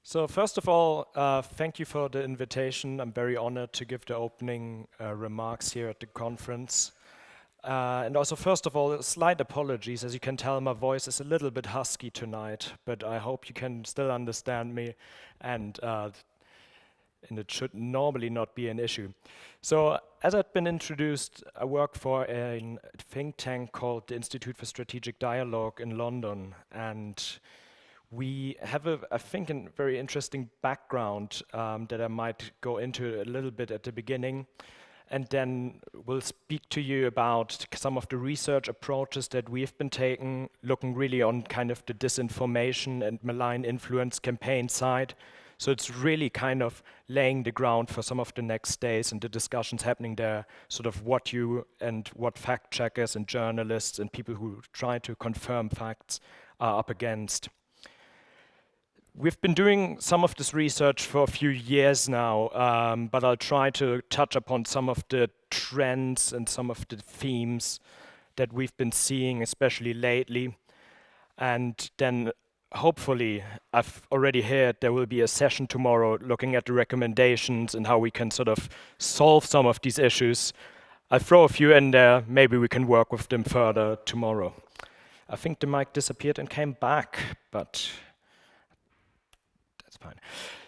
So first of all, thank you for the invitation. I'm very honored to give the opening remarks here at the conference. And also, first of all, slight apologies. As you can tell, my voice is a little bit husky tonight, but I hope you can still understand me, and it should normally not be an issue. So, as I've been introduced, I work for a think tank called the Institute for Strategic Dialogue in London, and we have, I think, a very interesting background that I might go into a little bit at the beginning, and then we'll speak to you about some of the research approaches that we've been taking, looking really on kind of the disinformation and malign influence campaign side. So it's really kind of laying the ground for some of the next days and the discussions happening there, sort of what you and what fact checkers and journalists and people who try to confirm facts are up against. We've been doing some of this research for a few years now, but I'll try to touch upon some of the trends and some of the themes that we've been seeing, especially lately. And then hopefully, I've already heard there will be a session tomorrow looking at the recommendations and how we can sort of solve some of these issues. I'll throw a few in there, maybe we can work with them further tomorrow. I think the mic disappeared and came back, but fine.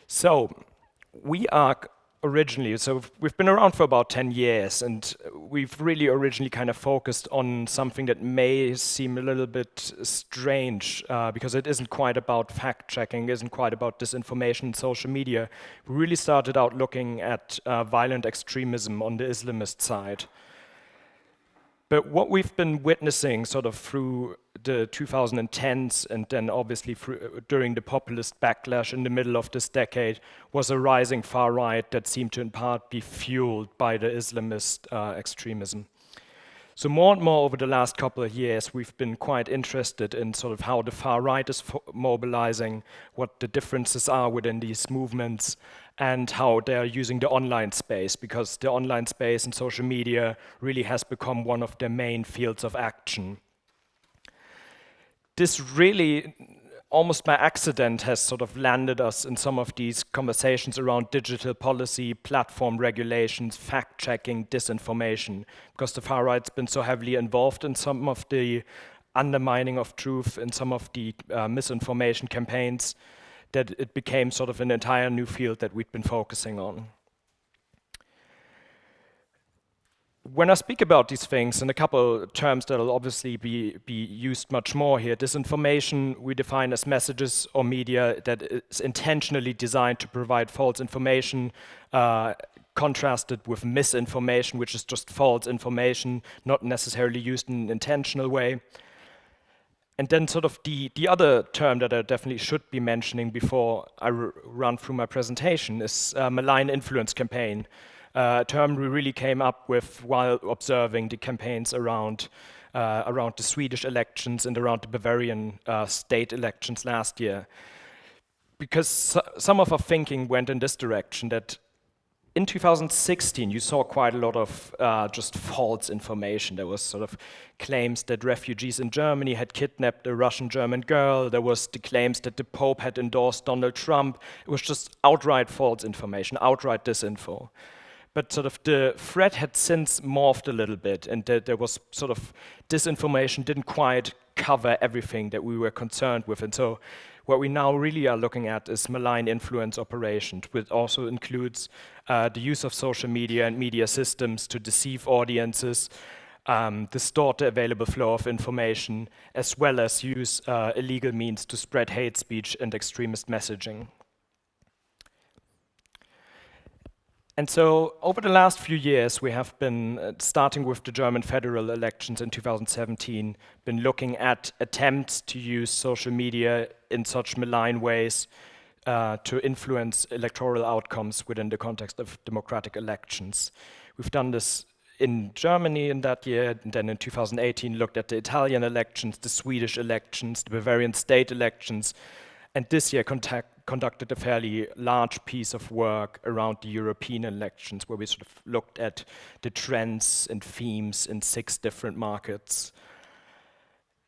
So we are originally, so we've been around for about 10 years, and we've really originally kind of focused on something that may seem a little bit strange because it isn't quite about fact-checking, isn't quite about disinformation in social media. We really started out looking at violent extremism on the Islamist side. But what we've been witnessing sort of through the 2010s and then obviously during the populist backlash in the middle of this decade was a rising far right that seemed to in part be fueled by the Islamist extremism. So more and more over the last couple of years, we've been quite interested in sort of how the far right is mobilizing, what the differences are within these movements, and how they're using the online space, because the online space and social media really has become one of their main fields of action. This really, almost by accident, has sort of landed us in some of these conversations around digital policy, platform regulations, fact-checking, disinformation, because the far right's been so heavily involved in some of the undermining of truth and some of the misinformation campaigns that it became sort of an entire new field that we've been focusing on. When I speak about these things, and a couple of terms that will obviously be used much more here, disinformation we define as messages or media that is intentionally designed to provide false information, contrasted with misinformation, which is just false information, not necessarily used in an intentional way. And then sort of the other term that I definitely should be mentioning before I run through my presentation is malign influence campaign. A term we really came up with while observing the campaigns around the Swedish elections and around the Bavarian state elections last year. Because some of our thinking went in this direction, that in 2016, you saw quite a lot of just false information. There was sort of claims that refugees in Germany had kidnapped a Russian-German girl. There was the claims that the Pope had endorsed Donald Trump. It was just outright false information, outright disinfo. But sort of the threat had since morphed a little bit, and there was sort of disinformation didn't quite cover everything that we were concerned with. And so what we now really are looking at is malign influence operations, which also includes the use of social media and media systems to deceive audiences, distort the available flow of information, as well as use illegal means to spread hate speech and extremist messaging. And so over the last few years, we have been, starting with the German federal elections in 2017, been looking at attempts to use social media in such malign ways to influence electoral outcomes within the context of democratic elections. We've done this in Germany in that year, and then in 2018 looked at the Italian elections, the Swedish elections, the Bavarian state elections, and this year conducted a fairly large piece of work around the European elections, where we sort of looked at the trends and themes in 6 different markets.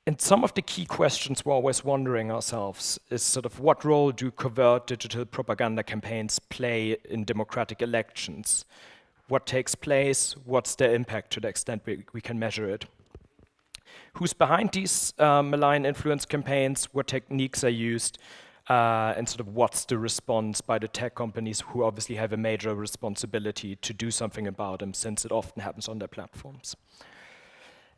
And some of the key questions we're always wondering ourselves is sort of what role do covert digital propaganda campaigns play in democratic elections? What takes place? What's their impact to the extent we can measure it? Who's behind these malign influence campaigns? What techniques are used? And sort of what's the response by the tech companies who obviously have a major responsibility to do something about them, since it often happens on their platforms.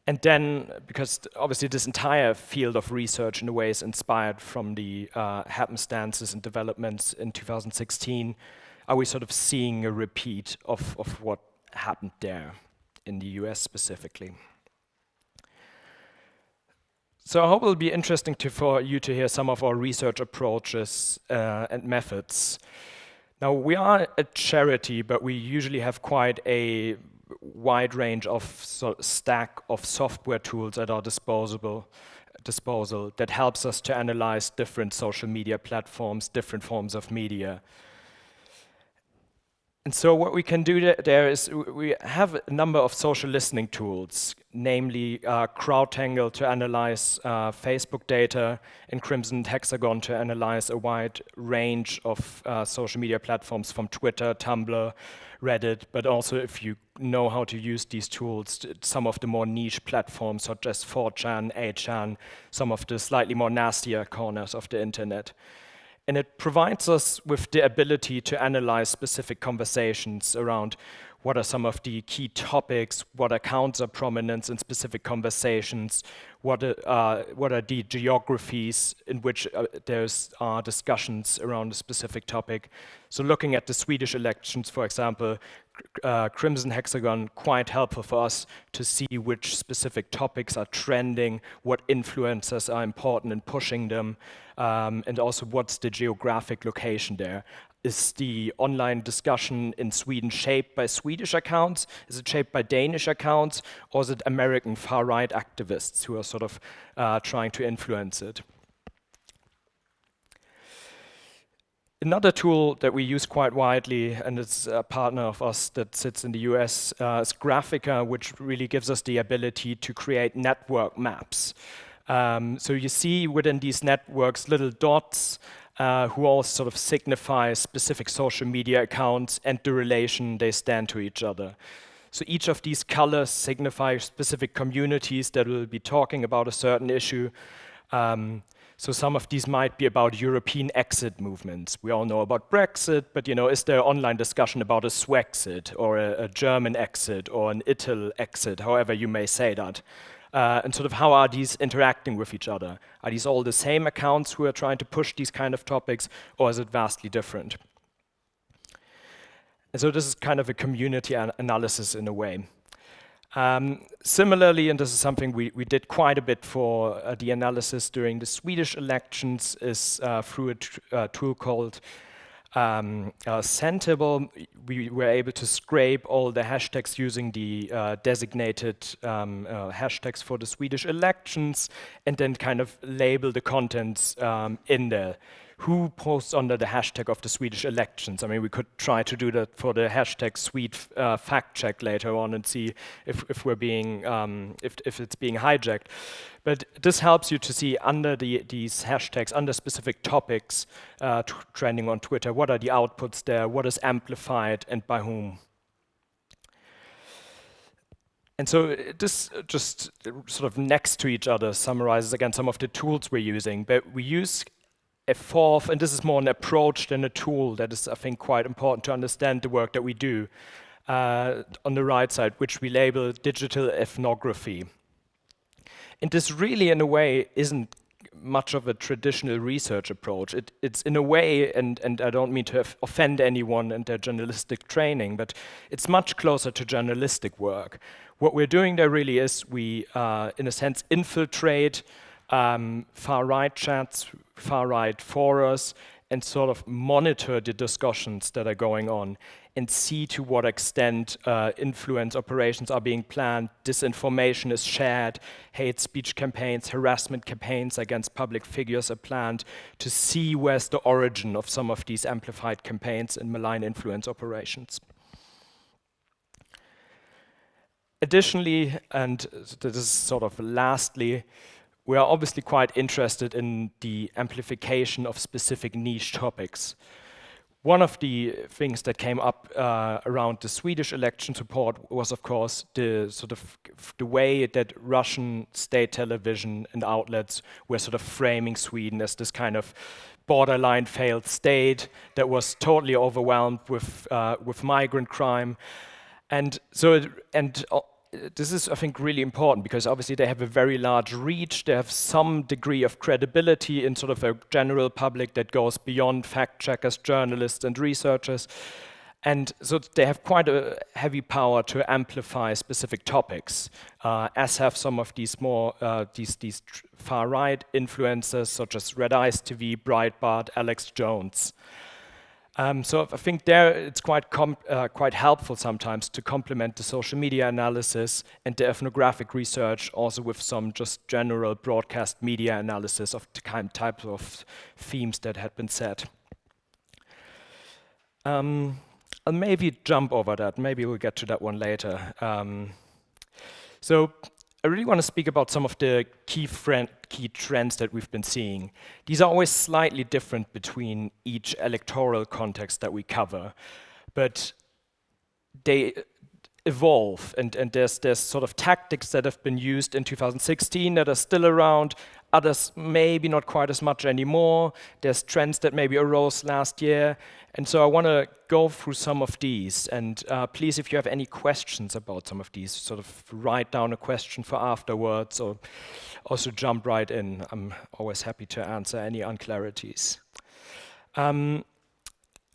And then, because obviously this entire field of research in a way is inspired from the happenstances and developments in 2016, are we sort of seeing a repeat of what happened there in the US specifically? So I hope it'll be interesting for you to hear some of our research approaches and methods. Now, we are a charity, but we usually have quite a wide range of stack of software tools at our disposal that helps us to analyze different social media platforms, different forms of media. And so what we can do there is we have a number of social listening tools, namely CrowdTangle to analyze Facebook data and Crimson Hexagon to analyze a wide range of social media platforms from Twitter, Tumblr, Reddit, but also if you know how to use these tools, some of the more niche platforms such as 4chan, 8chan, some of the slightly more nastier corners of the internet. And it provides us with the ability to analyze specific conversations around what are some of the key topics, what accounts are prominent in specific conversations, what are the geographies in which there's discussions around a specific topic. So looking at the Swedish elections, for example, Crimson Hexagon, quite helpful for us to see which specific topics are trending, what influencers are important in pushing them, and also what's the geographic location there. Is the online discussion in Sweden shaped by Swedish accounts? Is it shaped by Danish accounts? Or is it American far-right activists who are sort of trying to influence it? Another tool that we use quite widely, and it's a partner of us that sits in the US, is Graphica, which really gives us the ability to create network maps. So you see within these networks little dots who all sort of signify specific social media accounts and the relation they stand to each other. So each of these colors signify specific communities that will be talking about a certain issue. So some of these might be about European exit movements. We all know about Brexit, but is there an online discussion about a Swexit or a German exit or an Ital exit, however you may say that? And sort of how are these interacting with each other? Are these all the same accounts who are trying to push these kind of topics, or is it vastly different? And so this is kind of a community analysis in a way. Similarly, and this is something we did quite a bit for the analysis during the Swedish elections, is through a tool called Sentable. We were able to scrape all the hashtags using the designated hashtags for the Swedish elections and then kind of label the contents in there. Who posts under the hashtag of the Swedish elections? I mean, we could try to do that for the hashtag Swede fact check later on and see if we're being if it's being hijacked. But this helps you to see under these hashtags, under specific topics trending on Twitter, what are the outputs there, what is amplified, and by whom. And so this just sort of next to each other summarizes again some of the tools we're using, but we use a fourth, and this is more an approach than a tool that is, I think, quite important to understand the work that we do on the right side, which we label digital ethnography. And this really, in a way, isn't much of a traditional research approach. It's in a way, and I don't mean to offend anyone in their journalistic training, but it's much closer to journalistic work. What we're doing there really is we, in a sense, infiltrate far-right chats, far-right forums, and sort of monitor the discussions that are going on and see to what extent influence operations are being planned, disinformation is shared, hate speech campaigns, harassment campaigns against public figures are planned, to see where's the origin of some of these amplified campaigns and malign influence operations. Additionally, and this is sort of lastly, we are obviously quite interested in the amplification of specific niche topics. One of the things that came up around the Swedish election support was, of course, the way that Russian state television and outlets were sort of framing Sweden as this kind of borderline failed state that was totally overwhelmed with migrant crime, and this is, I think, really important because obviously they have a very large reach. They have some degree of credibility in sort of a general public that goes beyond fact checkers, journalists, and researchers. And so they have quite a heavy power to amplify specific topics, as have some of these more these far-right influencers such as Red Ice TV, Breitbart, Alex Jones. So I think there it's quite helpful sometimes to complement the social media analysis and the ethnographic research also with some just general broadcast media analysis of the types of themes that had been set. I'll maybe jump over that. Maybe we'll get to that one later. So I really want to speak about some of the key trends that we've been seeing. These are always slightly different between each electoral context that we cover, but they evolve, and there's sort of tactics that have been used in 2016 that are still around, others maybe not quite as much anymore. There's trends that maybe arose last year, and so I want to go through some of these, and please, if you have any questions about some of these, sort of write down a question for afterwards, or also jump right in. I'm always happy to answer any unclarities.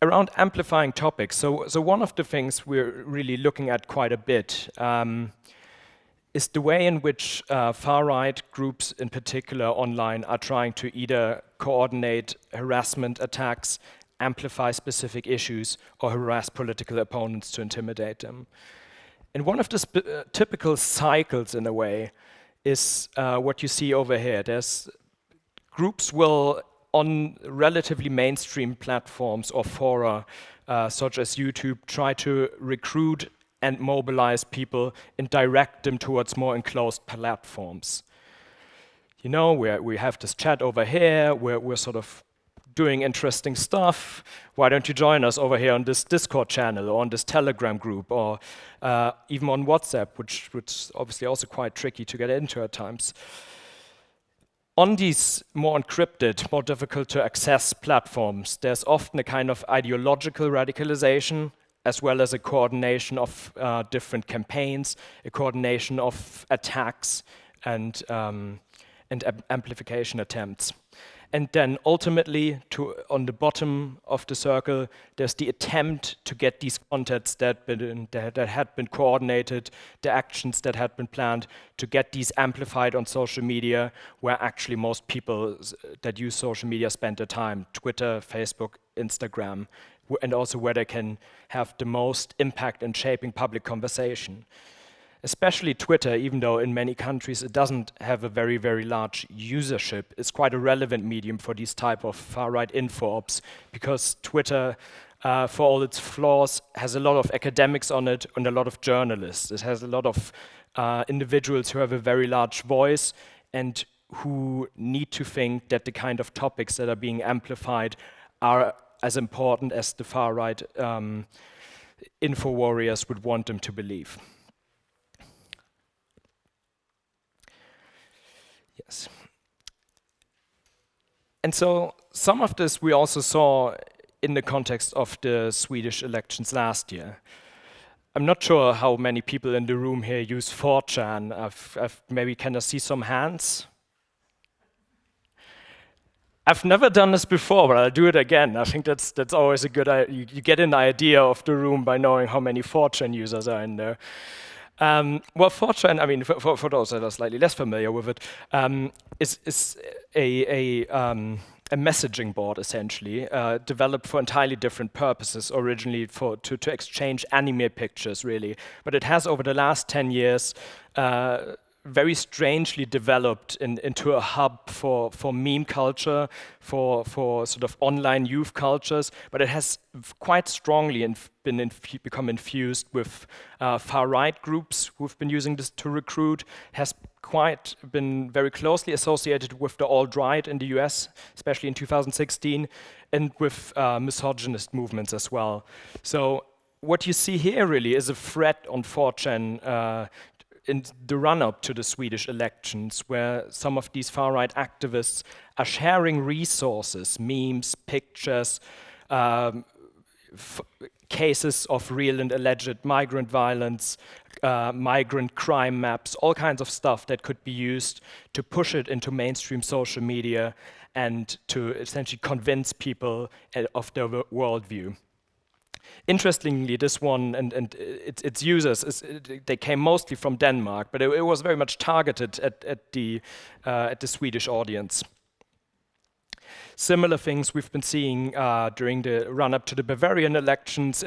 Around amplifying topics, so one of the things we're really looking at quite a bit is the way in which far-right groups in particular online are trying to either coordinate harassment attacks, amplify specific issues, or harass political opponents to intimidate them. And one of the typical cycles in a way is what you see over here. There's groups will on relatively mainstream platforms or fora, such as YouTube, try to recruit and mobilize people and direct them towards more enclosed platforms. You know, we have this chat over here, where we're sort of doing interesting stuff. Why don't you join us over here on this Discord channel or on this Telegram group or even on WhatsApp, which obviously also quite tricky to get into at times. On these more encrypted, more difficult to access platforms, there's often a kind of ideological radicalization, as well as a coordination of different campaigns, a coordination of attacks and amplification attempts. And then ultimately, on the bottom of the circle, there's the attempt to get these contents that had been coordinated, the actions that had been planned, to get these amplified on social media, where actually most people that use social media spend their time, Twitter, Facebook, Instagram, and also where they can have the most impact in shaping public conversation. Especially Twitter, even though in many countries it doesn't have a very, very large usership, is quite a relevant medium for these type of far-right info ops, because Twitter, for all its flaws, has a lot of academics on it and a lot of journalists. It has a lot of individuals who have a very large voice and who need to think that the kind of topics that are being amplified are as important as the far-right info warriors would want them to believe. Yes. And so some of this we also saw in the context of the Swedish elections last year. I'm not sure how many people in the room here use 4chan. Maybe can I see some hands? I've never done this before, but I'll do it again. I think that's always a good idea. You get an idea of the room by knowing how many 4chan users are in there. Well, 4chan, I mean, for those that are slightly less familiar with it, is a messaging board, essentially, developed for entirely different purposes, originally to exchange anime pictures, really. But it has, over the last 10 years, very strangely developed into a hub for meme culture, for sort of online youth cultures, but it has quite strongly become infused with far-right groups who've been using this to recruit, has quite been very closely associated with the alt-right in the US, especially in 2016, and with misogynist movements as well. So what you see here really is a threat on 4chan in the run-up to the Swedish elections, where some of these far-right activists are sharing resources, memes, pictures, cases of real and alleged migrant violence, migrant crime maps, all kinds of stuff that could be used to push it into mainstream social media and to essentially convince people of their worldview. Interestingly, this one and its users, they came mostly from Denmark, but it was very much targeted at the Swedish audience. Similar things we've been seeing during the run-up to the Bavarian elections.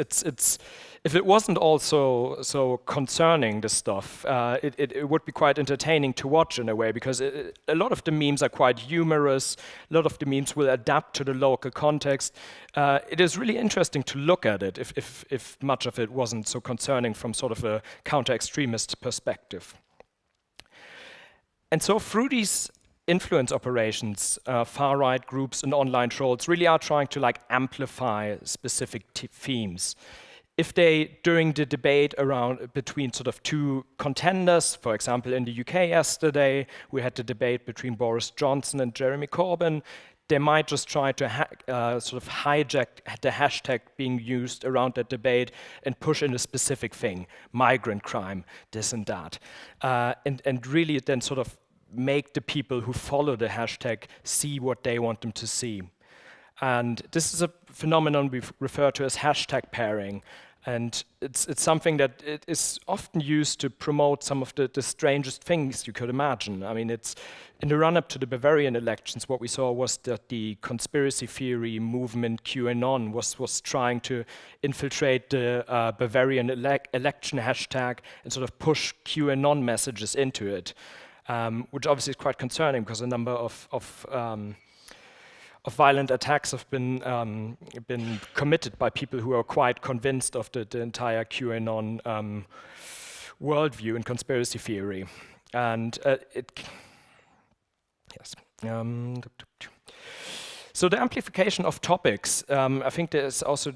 If it wasn't also so concerning, this stuff, it would be quite entertaining to watch in a way, because a lot of the memes are quite humorous. A lot of the memes will adapt to the local context. It is really interesting to look at it if much of it wasn't so concerning from sort of a counter-extremist perspective. And so through these influence operations, far-right groups and online trolls really are trying to amplify specific themes. If they, during the debate between sort of two contenders, for example, in the UK yesterday, we had the debate between Boris Johnson and Jeremy Corbyn, they might just try to sort of hijack the hashtag being used around that debate and push in a specific thing, migrant crime, this and that, and really then sort of make the people who follow the hashtag see what they want them to see. And this is a phenomenon we refer to as hashtag pairing. And it's something that it is often used to promote some of the strangest things you could imagine. I mean, it's in the run-up to the Bavarian elections, what we saw was that the conspiracy theory movement QAnon was trying to infiltrate the Bavarian election hashtag and sort of push QAnon messages into it, which obviously is quite concerning because a number of violent attacks have been committed by people who are quite convinced of the entire QAnon worldview and conspiracy theory. And so the amplification of topics, I think there's also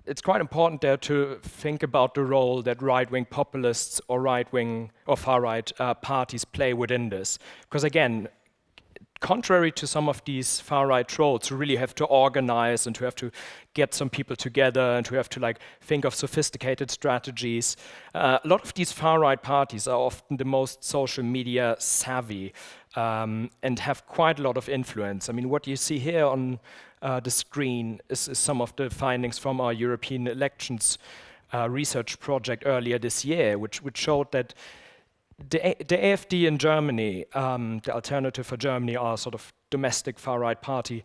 it's quite important there to think about the role that right-wing populists or right-wing or far-right parties play within this. Because again, contrary to some of these far-right trolls who really have to organize and who have to get some people together and who have to think of sophisticated strategies, a lot of these far-right parties are often the most social media savvy and have quite a lot of influence. I mean, what you see here on the screen is some of the findings from our European elections research project earlier this year, which showed that the AfD in Germany, the Alternative for Germany, our sort of domestic far-right party,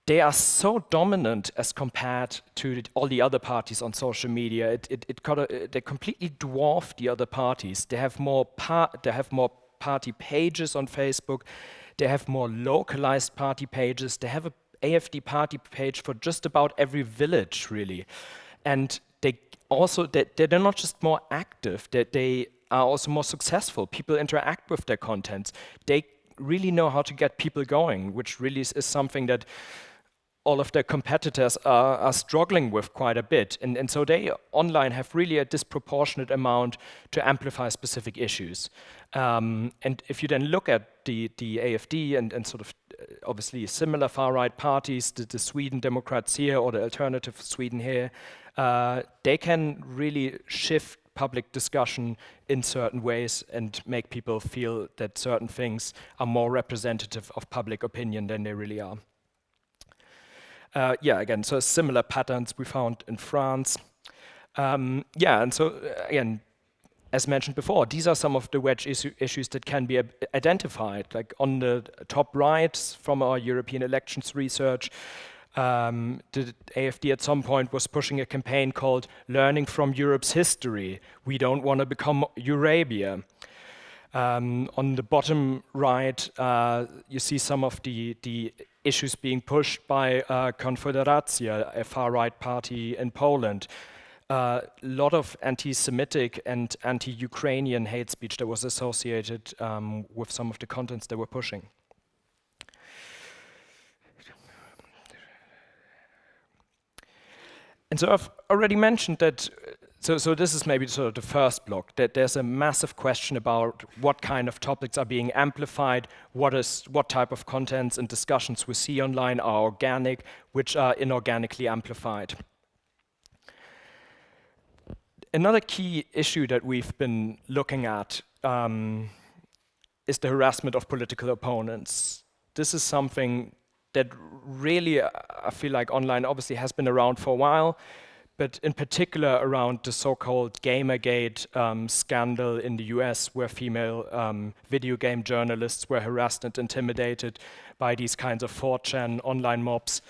they are so dominant as compared to all the other parties on social media. They completely dwarf the other parties. They have more party pages on Facebook. They have more localized party pages. They have an AfD party page for just about every village, really. And they're not just more active, they are also more successful. People interact with their contents. They really know how to get people going, which really is something that all of their competitors are struggling with quite a bit. And so they online have really a disproportionate amount to amplify specific issues. And if you then look at the AfD and sort of obviously similar far-right parties, the Sweden Demokrati here or the Alternative for Sweden here, they can really shift public discussion in certain ways and make people feel that certain things are more representative of public opinion than they really are. Again, so similar patterns we found in France. And so again, as mentioned before, these are some of the wedge issues that can be identified. Like on the top right from our European elections research, The AfD at some point was pushing a campaign called Learning from Europe's History. We don't want to become Eurabia. On the bottom right, you see some of the issues being pushed by Konfederacja, a far-right party in Poland. A lot of anti-Semitic and anti-Ukrainian hate speech that was associated with some of the contents they were pushing. And so I've already mentioned that, so this is maybe sort of the first block, that there's a massive question about what kind of topics are being amplified, what type of contents and discussions we see online are organic, which are inorganically amplified. Another key issue that we've been looking at is the harassment of political opponents. This is something that really, I feel like online obviously has been around for a while, but in particular around the so-called Gamergate scandal in the US, where female video game journalists were harassed and intimidated by these kinds of 4chan online mobs.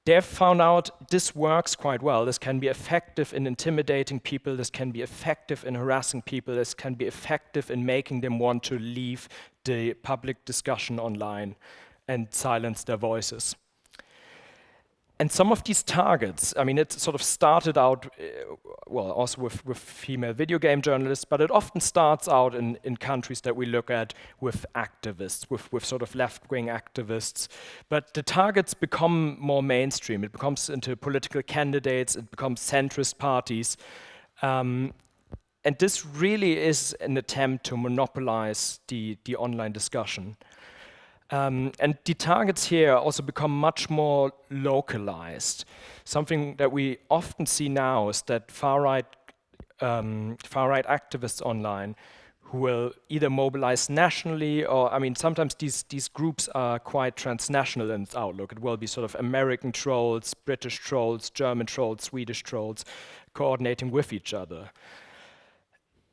They've found out this works quite well. This can be effective in intimidating people, this can be effective in harassing people, this can be effective in making them want to leave the public discussion online and silence their voices. And some of these targets, I mean, it sort of started out, well, also with female video game journalists, but it often starts out in countries that we look at with activists, with sort of left-wing activists. But the targets become more mainstream. It becomes into political candidates, it becomes centrist parties. And this really is an attempt to monopolize the online discussion. And the targets here also become much more localized. Something that we often see now is that far-right activists online who will either mobilize nationally or, I mean, sometimes these groups are quite transnational in its outlook. It will be sort of American trolls, British trolls, German trolls, Swedish trolls, coordinating with each other.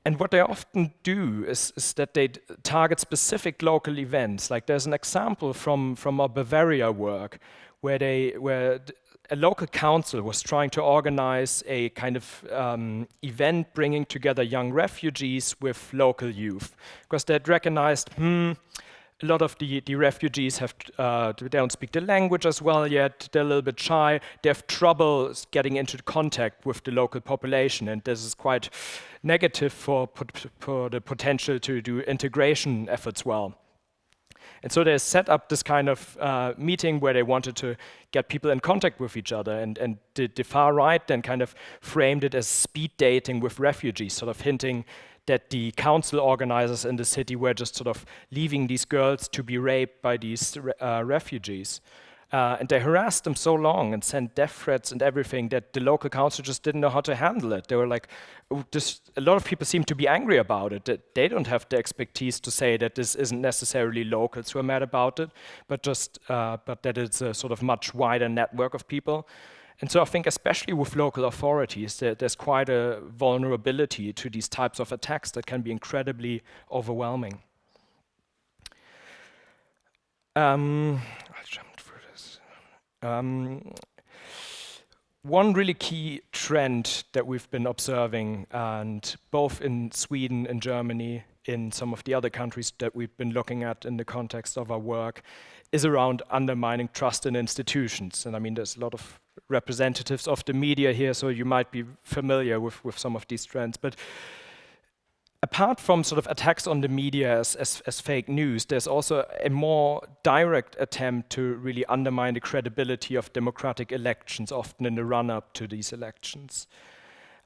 And what they often do is that they target specific local events. Like there's an example from our Bavaria work where a local council was trying to organize a kind of event bringing together young refugees with local youth. Because they'd recognized, a lot of the refugees they don't speak the language as well yet, they're a little bit shy, they have trouble getting into contact with the local population, and this is quite negative for the potential to do integration efforts well. And so they set up this kind of meeting where they wanted to get people in contact with each other, and the far right then kind of framed it as speed dating with refugees, sort of hinting that the council organizers in the city were just sort of leaving these girls to be raped by these refugees. And they harassed them so long and sent death threats and everything that the local council just didn't know how to handle it. They were like, a lot of people seem to be angry about it, that they don't have the expertise to say that this isn't necessarily locals who are mad about it, but that it's a sort of much wider network of people. And so I think especially with local authorities, there's quite a vulnerability to these types of attacks that can be incredibly overwhelming. I'll jump through this. One really key trend that we've been observing, and both in Sweden and Germany, in some of the other countries that we've been looking at in the context of our work, is around undermining trust in institutions. And I mean, there's a lot of representatives of the media here, so you might be familiar with some of these trends. But apart from sort of attacks on the media as fake news, there's also a more direct attempt to really undermine the credibility of democratic elections, often in the run-up to these elections.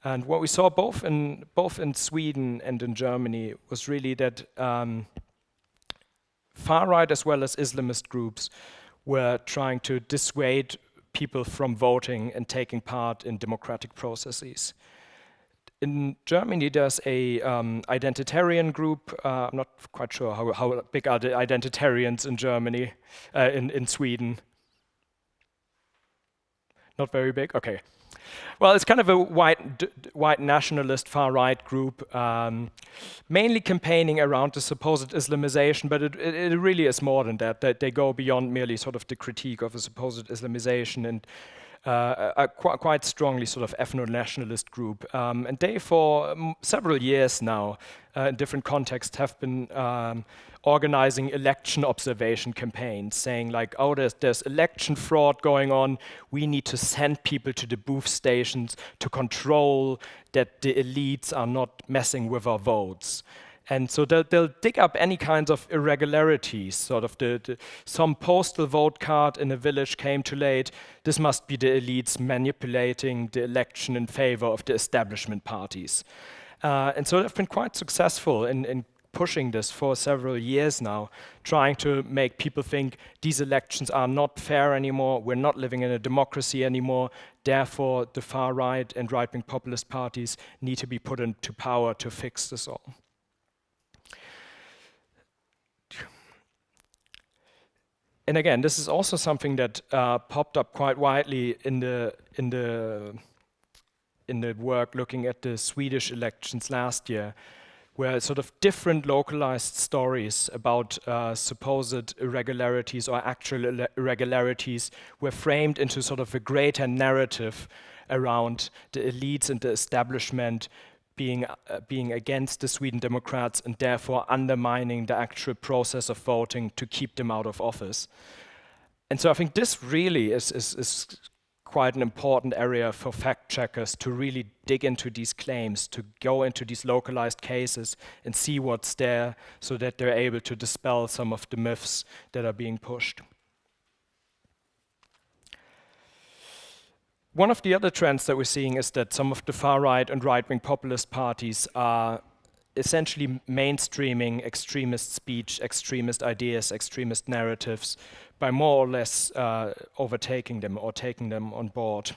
And what we saw both in Sweden and in Germany was really that far-right as well as Islamist groups were trying to dissuade people from voting and taking part in democratic processes. In Germany, there's a identitarian group. I'm not quite sure how big are the identitarians in Germany, in Sweden. Not very big? Okay. Well, it's kind of a white nationalist far-right group, mainly campaigning around the supposed Islamization, but it really is more than that. They go beyond merely sort of the critique of a supposed Islamization and a quite strongly sort of ethno-nationalist group. And they, for several years now, in different contexts, have been organizing election observation campaigns, saying like, oh, there's election fraud going on. We need to send people to the booth stations to control that the elites are not messing with our votes. And so they'll dig up any kinds of irregularities, sort of some postal vote card in a village came too late. This must be the elites manipulating the election in favor of the establishment parties. And so they've been quite successful in pushing this for several years now, trying to make people think these elections are not fair anymore, we're not living in a democracy anymore, therefore the far right and right-wing populist parties need to be put into power to fix this all. And again, this is also something that popped up quite widely in the work looking at the Swedish elections last year, where sort of different localized stories about supposed irregularities or actual irregularities were framed into sort of a greater narrative around the elites and the establishment being against the Sweden Democrats and therefore undermining the actual process of voting to keep them out of office. And so I think this really is quite an important area for fact checkers to really dig into these claims, to go into these localized cases and see what's there so that they're able to dispel some of the myths that are being pushed. One of the other trends that we're seeing is that some of the far-right and right-wing populist parties are essentially mainstreaming extremist speech, extremist ideas, extremist narratives by more or less overtaking them or taking them on board.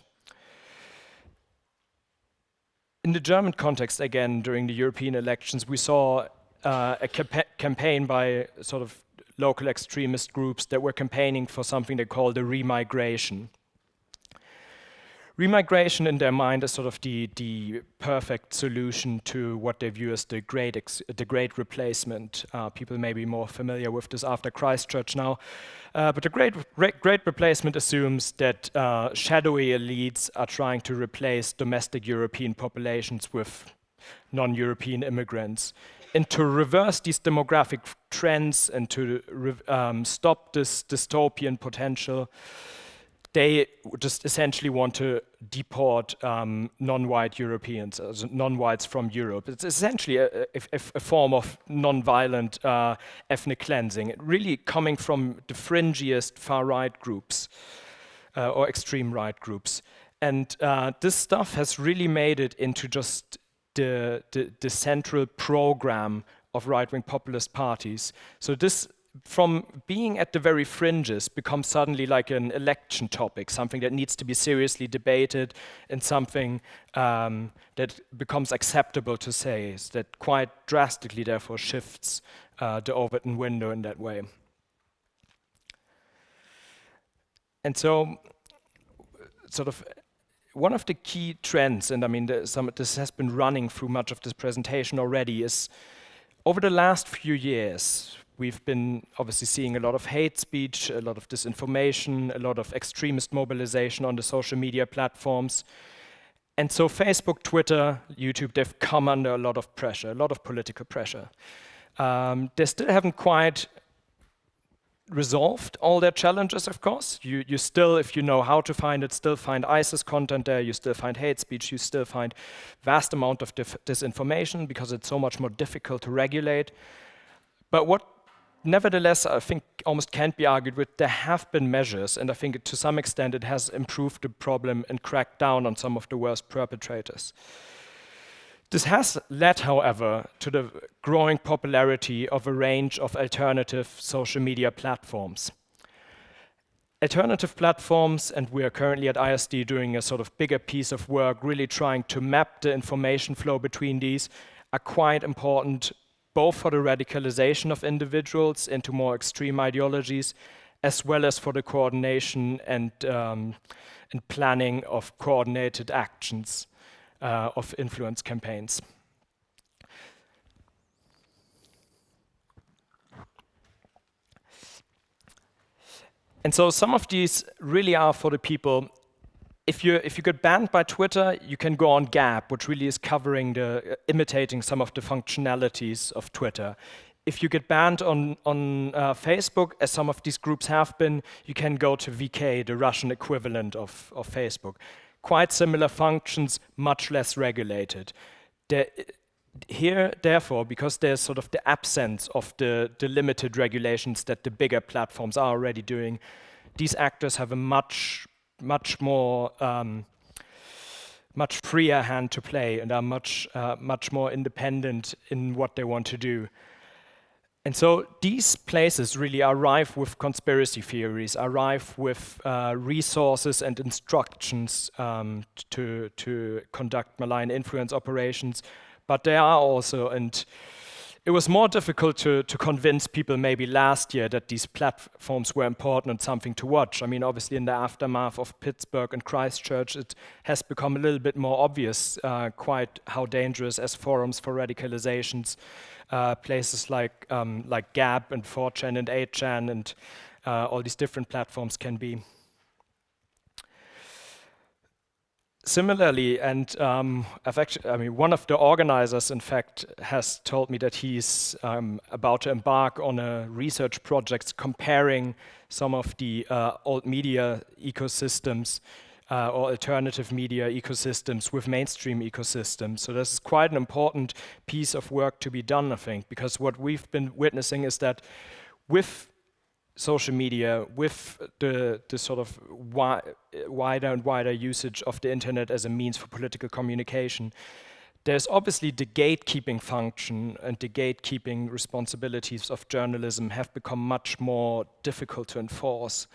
In the German context, again, during the European elections, we saw a campaign by sort of local extremist groups that were campaigning for something they call the remigration. Remigration in their mind is sort of the perfect solution to what they view as the great replacement. People may be more familiar with this after Christchurch now. But the great replacement assumes that shadowy elites are trying to replace domestic European populations with non-European immigrants. And to reverse these demographic trends and to stop this dystopian potential, they just essentially want to deport non-white Europeans, non-whites from Europe. It's essentially a form of non-violent ethnic cleansing, really coming from the fringiest far-right groups or extreme right groups. And this stuff has really made it into just the central program of right-wing populist parties. So this, from being at the very fringes, becomes suddenly like an election topic, something that needs to be seriously debated and something that becomes acceptable to say, that quite drastically therefore shifts the Overton window in that way. And so, sort of, one of the key trends, and I mean this has been running through much of this presentation already, is over the last few years, we've been obviously seeing a lot of hate speech, a lot of disinformation, a lot of extremist mobilization on the social media platforms. And so Facebook, Twitter, YouTube, they've come under a lot of pressure, a lot of political pressure. They still haven't quite resolved all their challenges, of course. You still, if you know how to find it, still find ISIS content there, you still find hate speech, you still find vast amount of disinformation because it's so much more difficult to regulate. But what nevertheless, I think almost can't be argued with, there have been measures, and I think to some extent it has improved the problem and cracked down on some of the worst perpetrators. This has led, however, to the growing popularity of a range of alternative social media platforms. Alternative platforms, and we are currently at ISD doing a sort of bigger piece of work, really trying to map the information flow between these, are quite important both for the radicalization of individuals into more extreme ideologies as well as for the coordination and planning of coordinated actions of influence campaigns. And so some of these really are for the people. If you get banned by Twitter, you can go on Gab, which really is covering imitating some of the functionalities of Twitter. If you get banned on Facebook, as some of these groups have been, you can go to VK, the Russian equivalent of Facebook. Quite similar functions, much less regulated. Here, therefore, because there's sort of the absence of the limited regulations that the bigger platforms are already doing, these actors have a much more much freer hand to play and are much more independent in what they want to do. And so these places really are rife with conspiracy theories, are rife with resources and instructions to conduct malign influence operations. But they are also, and it was more difficult to convince people maybe last year that these platforms were important and something to watch. I mean, obviously in the aftermath of Pittsburgh and Christchurch, it has become a little bit more obvious quite how dangerous as forums for radicalizations places like Gab and 4chan and 8chan and all these different platforms can be. Similarly, and one of the organizers, in fact, has told me that he's about to embark on a research project comparing some of the old media ecosystems or alternative media ecosystems with mainstream ecosystems. So this is quite an important piece of work to be done, I think, because what we've been witnessing is that with social media, with the sort of wider and wider usage of the internet as a means for political communication, there's obviously the gatekeeping function and the gatekeeping responsibilities of journalism have become much more difficult to enforce.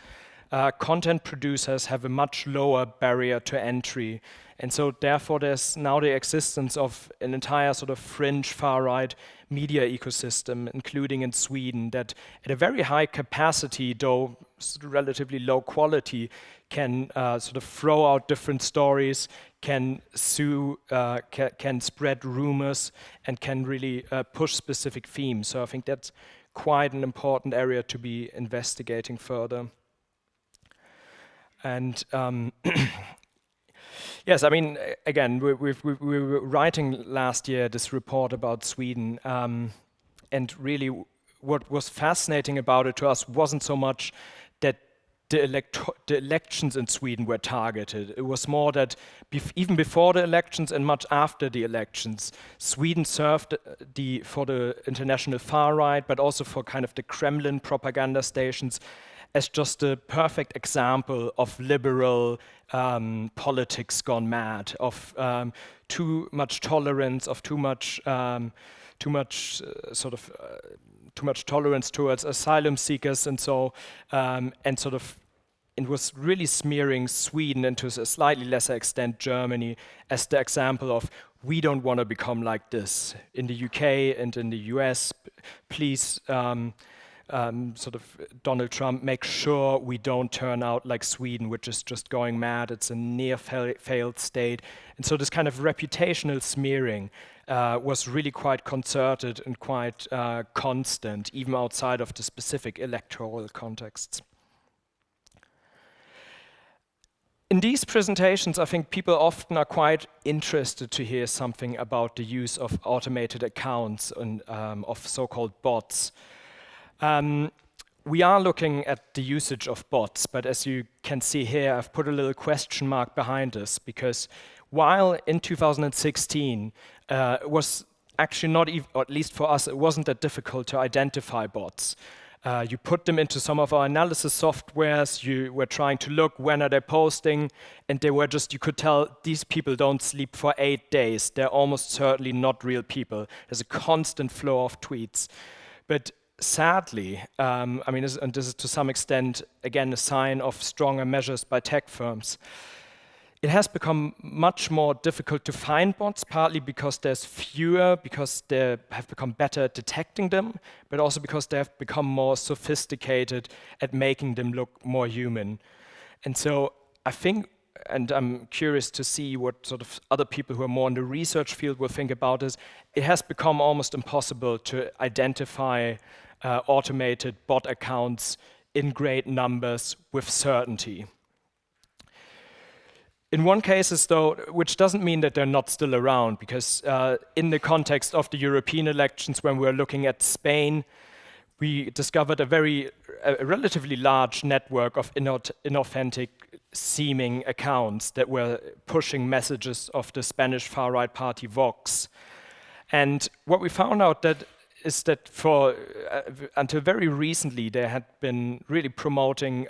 Content producers have a much lower barrier to entry, and so therefore there's now the existence of an entire sort of fringe far-right media ecosystem, including in Sweden, that at a very high capacity, though relatively low quality, can sort of throw out different stories, can spread rumors, and can really push specific themes. So I think that's quite an important area to be investigating further. And yes, I mean, again, we were writing last year this report about Sweden, and really what was fascinating about it to us wasn't so much that the elections in Sweden were targeted. It was more that even before the elections and much after the elections, Sweden served for the international far right, but also for kind of the Kremlin propaganda stations, as just a perfect example of liberal politics gone mad, of too much tolerance, of too much tolerance towards asylum seekers, and so and sort of it was really smearing Sweden, and to a slightly lesser extent Germany, as the example of we don't want to become like this in the UK and in the US. Please. Sort of Donald Trump, make sure we don't turn out like Sweden, which is just going mad. It's a near failed state. And so this kind of reputational smearing was really quite concerted and quite constant, even outside of the specific electoral contexts. In these presentations, I think people often are quite interested to hear something about the use of automated accounts and of so-called bots. We are looking at the usage of bots, but as you can see here, I've put a little question mark behind this, because while in 2016 it was actually not even, or at least for us, it wasn't that difficult to identify bots. You put them into some of our analysis softwares, you were trying to look when are they posting, and they were just, you could tell these people don't sleep for 8 days. They're almost certainly not real people. There's a constant flow of tweets. But sadly, I mean, and this is to some extent, again, a sign of stronger measures by tech firms. it has become much more difficult to find bots, partly because there's fewer, because they have become better at detecting them, but also because they have become more sophisticated at making them look more human. And so I think, and I'm curious to see what sort of other people who are more in the research field will think about this, it has become almost impossible to identify automated bot accounts in great numbers with certainty. In one case, though, which doesn't mean that they're not still around, because in the context of the European elections, when we were looking at Spain, we discovered a relatively large network of inauthentic seeming accounts that were pushing messages of the Spanish far-right party Vox. And what we found out is that for until very recently, they had been really promoting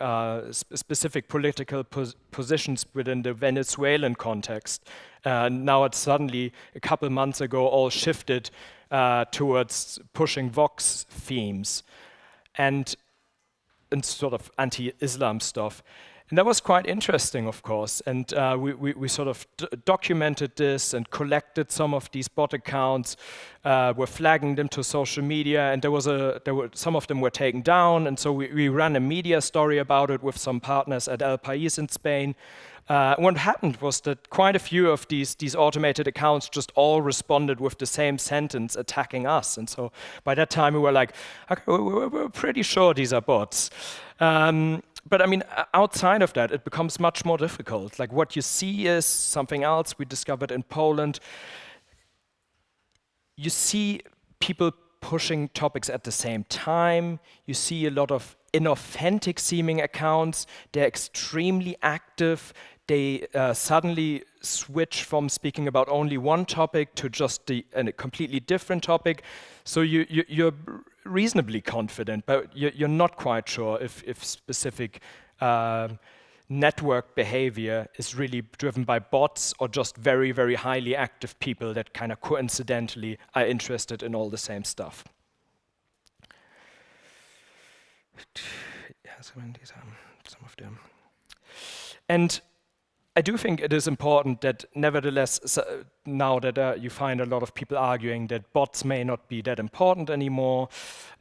specific political positions within the Venezuelan context. Now it's suddenly, a couple months ago, all shifted towards pushing Vox themes and sort of anti-Islam stuff. And that was quite interesting, of course, and we sort of documented this and collected some of these bot accounts, were flagging them to social media, and some of them were taken down, and so we ran a media story about it with some partners at El País in Spain. What happened was that quite a few of these automated accounts just all responded with the same sentence attacking us, and so by that time we were like, okay, we're pretty sure these are bots. But I mean, outside of that, it becomes much more difficult. Like what you see is something else we discovered in Poland. You see people pushing topics at the same time. You see a lot of inauthentic seeming accounts. They're extremely active. They suddenly switch from speaking about only one topic to just a completely different topic. So you're reasonably confident, but you're not quite sure if specific network behavior is really driven by bots or just very, very highly active people that kind of coincidentally are interested in all the same stuff. Yeah, these are some of them. And I do think it is important that nevertheless, now that you find a lot of people arguing that bots may not be that important anymore,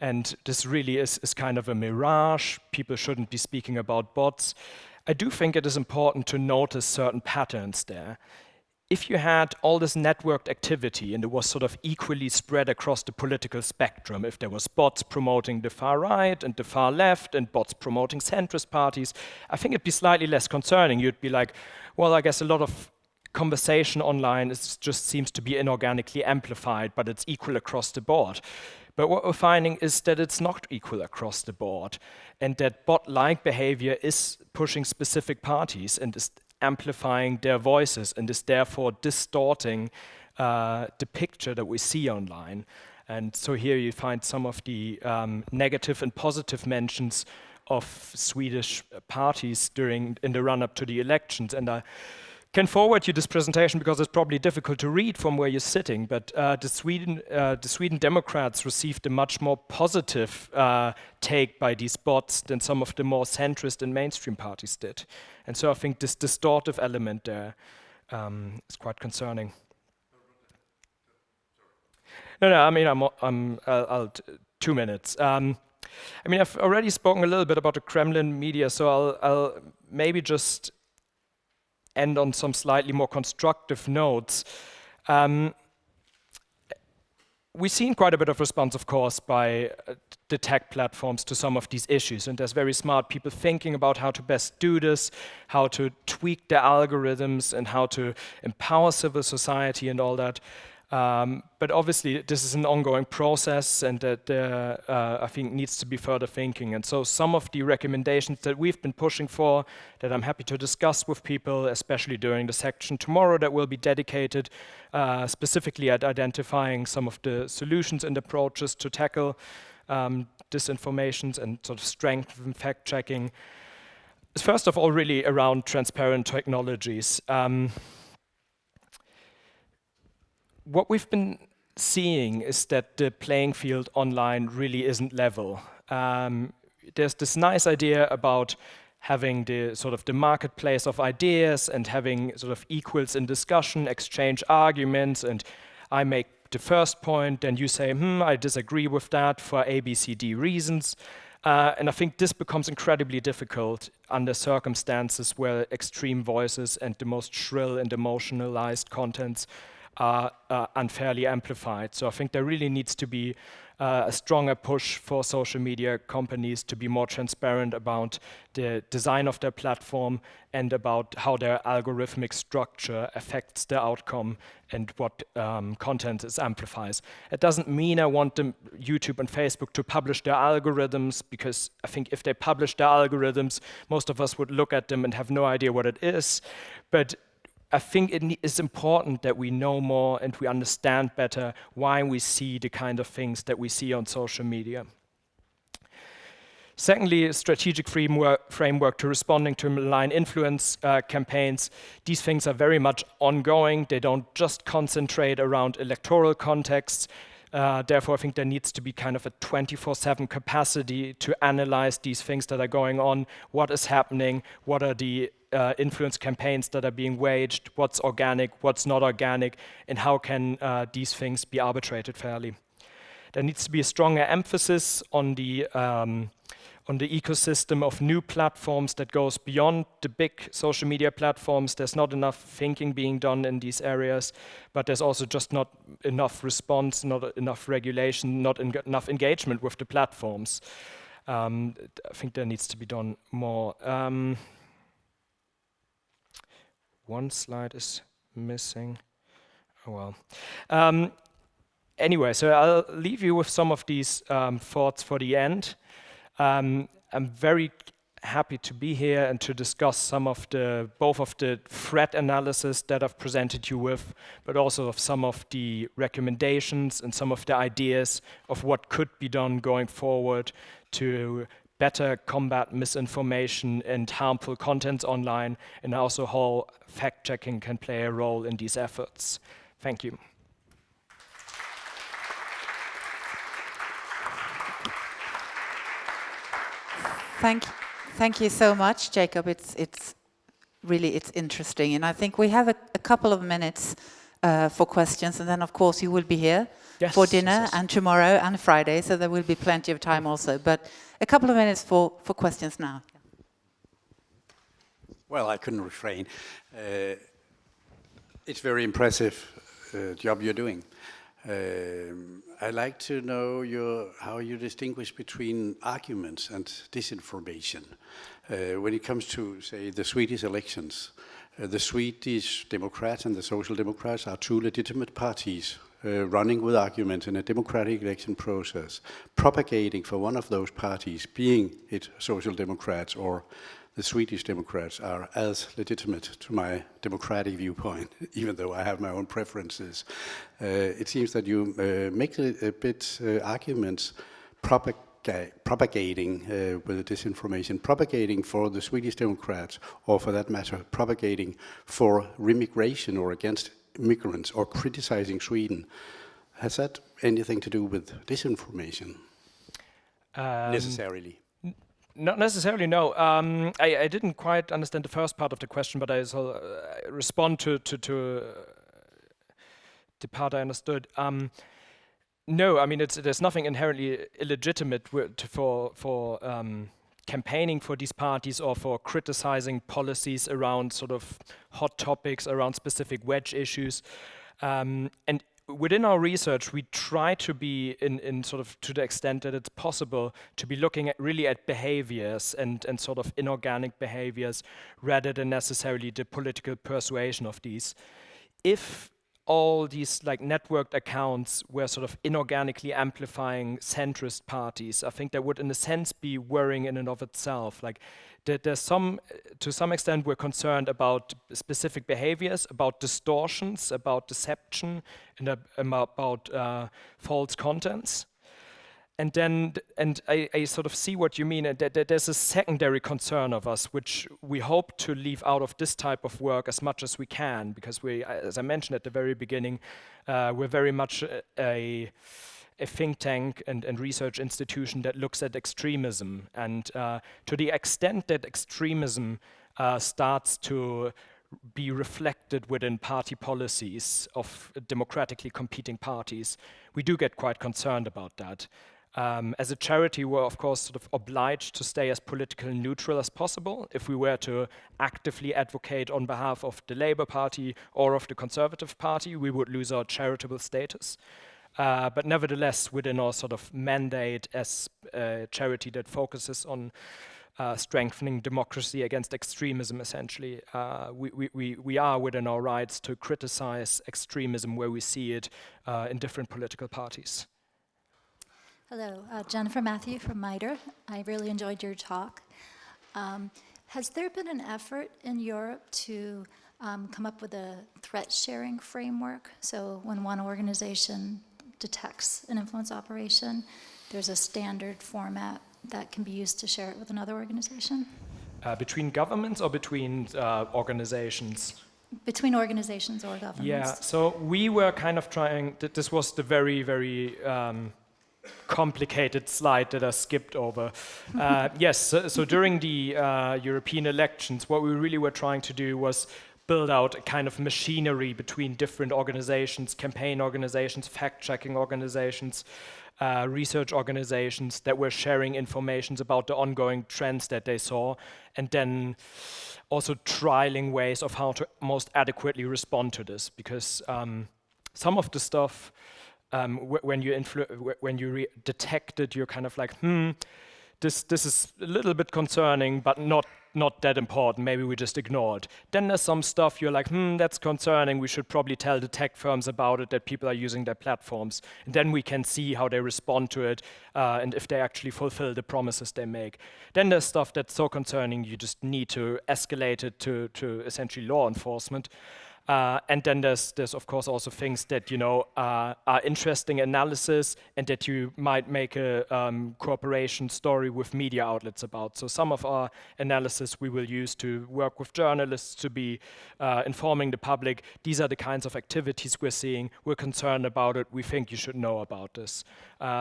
and this really is kind of a mirage, people shouldn't be speaking about bots, I do think it is important to notice certain patterns there. If you had all this networked activity and it was sort of equally spread across the political spectrum, if there was bots promoting the far right and the far left and bots promoting centrist parties, I think it'd be slightly less concerning. You'd be like, well, I guess a lot of conversation online just seems to be inorganically amplified, but it's equal across the board. But what we're finding is that it's not equal across the board, and that bot-like behavior is pushing specific parties and is amplifying their voices and is therefore distorting the picture that we see online. And so here you find some of the negative and positive mentions of Swedish parties in the run-up to the elections. And I can forward you this presentation because it's probably difficult to read from where you're sitting, but the Sweden Democrats received a much more positive take by these bots than some of the more centrist and mainstream parties did. And so I think this distortive element there is quite concerning. No, I mean, I'll 2 minutes. I mean, I've already spoken a little bit about the Kremlin media, so I'll maybe just end on some slightly more constructive notes. We've seen quite a bit of response, of course, by the tech platforms to some of these issues, and there's very smart people thinking about how to best do this, how to tweak their algorithms, and how to empower civil society and all that. But obviously, this is an ongoing process, and that I think needs to be further thinking. And so some of the recommendations that we've been pushing for, that I'm happy to discuss with people, especially during the section tomorrow that will be dedicated specifically at identifying some of the solutions and approaches to tackle disinformations and sort of strengthen fact-checking, is first of all really around transparent technologies. What we've been seeing is that the playing field online really isn't level. There's this nice idea about having the sort of the marketplace of ideas and having sort of equals in discussion, exchange arguments, and I make the first point, then you say, I disagree with that for A, B, C, D reasons. And I think this becomes incredibly difficult under circumstances where extreme voices and the most shrill and emotionalized contents are unfairly amplified. So I think there really needs to be a stronger push for social media companies to be more transparent about the design of their platform and about how their algorithmic structure affects the outcome and what content it amplifies. It doesn't mean I want YouTube and Facebook to publish their algorithms, because I think if they publish their algorithms, most of us would look at them and have no idea what it is. But I think it is important that we know more and we understand better why we see the kind of things that we see on social media. Secondly, a strategic framework to responding to malign influence campaigns. These things are very much ongoing. They don't just concentrate around electoral contexts. Therefore, I think there needs to be kind of a 24/7 capacity to analyze these things that are going on, what is happening, what are the influence campaigns that are being waged, what's organic, what's not organic, and how can these things be arbitrated fairly. There needs to be a stronger emphasis on the ecosystem of new platforms that goes beyond the big social media platforms. There's not enough thinking being done in these areas, but there's also just not enough response, not enough regulation, not enough engagement with the platforms. I think there needs to be done more. One slide is missing. Oh well. Anyway, so I'll leave you with some of these thoughts for the end. I'm very happy to be here and to discuss some of both of the threat analysis that I've presented you with, but also of some of the recommendations and some of the ideas of what could be done going forward to better combat misinformation and harmful content online, and also how fact-checking can play a role in these efforts. Thank you. Thank you so much, Jakob. It's really interesting, and I think we have a couple of minutes for questions, and then of course you will be here for dinner and tomorrow and Friday, so there will be plenty of time also. But a couple of minutes for questions now. Well, I couldn't refrain. It's very impressive job you're doing. I'd like to know how you distinguish between arguments and disinformation. When it comes to, say, the Swedish elections, the Swedish Democrats and the Social Democrats are two legitimate parties running with arguments in a democratic election process, propagating for one of those parties, being it Social Democrats or the Swedish Democrats, are as legitimate to my democratic viewpoint, even though I have my own preferences. It seems that you make a bit arguments propagating with disinformation, propagating for the Swedish Democrats, or for that matter, propagating for remigration or against immigrants, or criticizing Sweden. Has that anything to do with disinformation, necessarily? Not necessarily, no. I didn't quite understand the first part of the question, but I shall respond to the part I understood. No, I mean, there's nothing inherently illegitimate for campaigning for these parties or for criticizing policies around sort of hot topics, around specific wedge issues. And within our research, we try to be in sort of, to the extent that it's possible, to be looking at really at behaviors and sort of inorganic behaviors rather than necessarily the political persuasion of these. If all these like networked accounts were sort of inorganically amplifying centrist parties, I think that would in a sense be worrying in and of itself. Like there's to some extent we're concerned about specific behaviors, about distortions, about deception, and about false contents. And I sort of see what you mean, and there's a secondary concern of us, which we hope to leave out of this type of work as much as we can, because we, as I mentioned at the very beginning, we're very much a a think tank and research institution that looks at extremism. And to the extent that extremism starts to be reflected within party policies of democratically competing parties, we do get quite concerned about that. As a charity, we're of course sort of obliged to stay as politically neutral as possible. If we were to actively advocate on behalf of the Labour Party or of the Conservative Party, we would lose our charitable status. But nevertheless, within our sort of mandate as a charity that focuses on strengthening democracy against extremism, essentially, we are within our rights to criticize extremism where we see it in different political parties. Hello, Jennifer Matthew from Medier. I really enjoyed your talk. Has there been an effort in Europe to come up with a threat sharing framework? So when one organization detects an influence operation, there's a standard format that can be used to share it with another organization? Between governments or between organizations? Between organizations or governments. Yeah, so we were kind of trying, this was the very, very complicated slide that I skipped over. Yes, so during the European elections, what we really were trying to do was build out a kind of machinery between different organizations, campaign organizations, fact-checking organizations, research organizations that were sharing information about the ongoing trends that they saw, and then also trialing ways of how to most adequately respond to this, because some of the stuff, when you detect it, you're kind of like, this is a little bit concerning, but not that important. Maybe we just ignore it. Then there's some stuff you're like, that's concerning. We should probably tell the tech firms about it, that people are using their platforms. And then we can see how they respond to it and if they actually fulfill the promises they make. Then there's stuff that's so concerning you just need to escalate it to essentially law enforcement. And then there's of course also things that are interesting analysis and that you might make a cooperation story with media outlets about. So some of our analysis we will use to work with journalists to be informing the public. These are the kinds of activities we're seeing. We're concerned about it. We think you should know about this.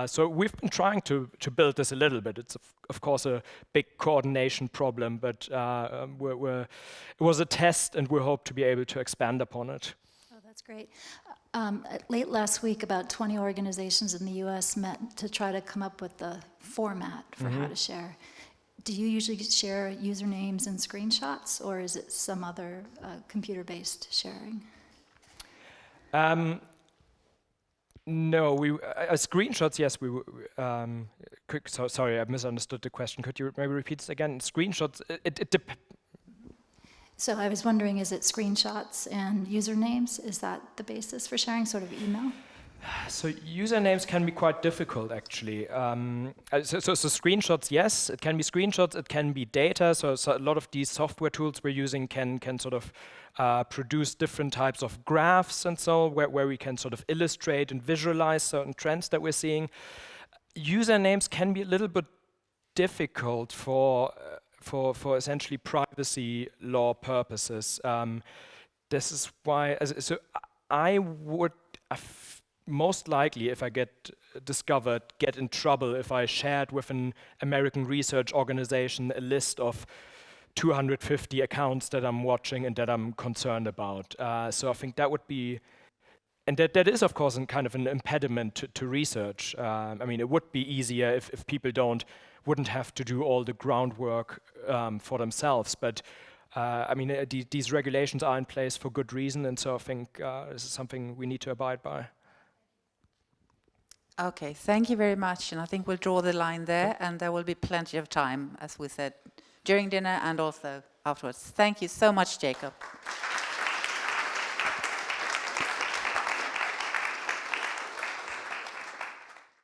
So we've been trying to build this a little bit. It's of course a big coordination problem, but it was a test, and we hope to be able to expand upon it. Oh, that's great. Late last week, about 20 organizations in the U.S. met to try to come up with the format for how to share. Do you usually share usernames and screenshots, or is it some other computer-based sharing? No, screenshots, yes. Sorry, I misunderstood the question. Could you maybe repeat this again? Screenshots, it depends. So I was wondering, is it screenshots and usernames? Is that the basis for sharing, sort of email? So usernames can be quite difficult, actually. So screenshots, yes, it can be screenshots, it can be data. So a lot of these software tools we're using can sort of produce different types of graphs and so, where we can sort of illustrate and visualize certain trends that we're seeing. Usernames can be a little bit difficult for essentially privacy law purposes. This is why, so I would most likely, if I get discovered, get in trouble if I shared with an American research organization a list of 250 accounts that I'm watching and that I'm concerned about. So I think that would be, and that is of course kind of an impediment to research. I mean, it would be easier if people wouldn't have to do all the groundwork for themselves, but I mean, these regulations are in place for good reason, and so I think this is something we need to abide by. Okay, thank you very much, and I think we'll draw the line there, and there will be plenty of time, as we said, during dinner and also afterwards. Thank you so much, Jakob.